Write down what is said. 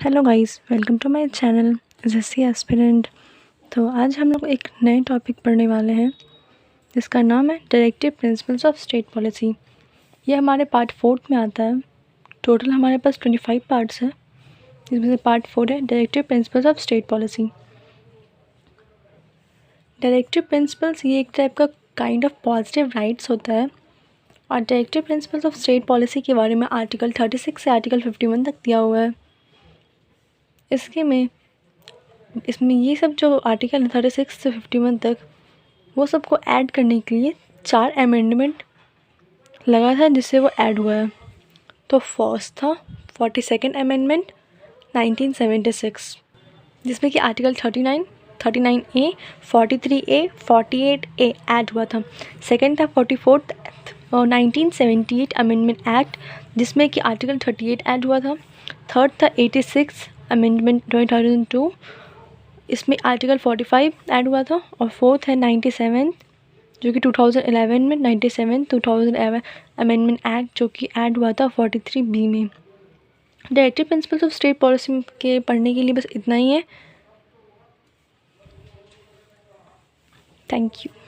Hello guys, welcome to my channel SSC aspirant. तो आज हम लोग एक नए टॉपिक पढ़ने वाले हैं जिसका नाम है directive principles of state policy. ये हमारे पार्ट 4 में आता है। टोटल हमारे पास 25 पार्ट्स हैं, जिसमें से पार्ट 4 है directive principles of state policy. Directive principles ये एक टाइप का काइंड ऑफ पॉजिटिव राइट्स होता है। और directive principles of state policy के बारे में आर्टिकल 36 से आर्टिकल 51 तक दिया हुआ है। इसमें ये सब जो आर्टिकल 36 से 51 तक, वो सबको ऐड करने के लिए 4 अमेंडमेंट लगा था जिससे वो ऐड हुआ है। तो फर्स्ट था 42nd अमेंडमेंट 1976, जिसमें कि article 39, 39A, 43A, 48A add हुआ था। सेकंड था 44th 1978 अमेंडमेंट एक्ट, जिसमें कि आर्टिकल 38 ऐड हुआ था। थर्ड था 86 अमेंडमेंट 2002, इसमें आर्टिकल 45 ऐड हुआ था। और फोर्थ है 97, जो कि 2011 में 97 2011 अमेंडमेंट एक्ट, जो कि ऐड हुआ था 43B में। Directive principles of state policy के पढ़ने के लिए बस इतना ही है। Thank you.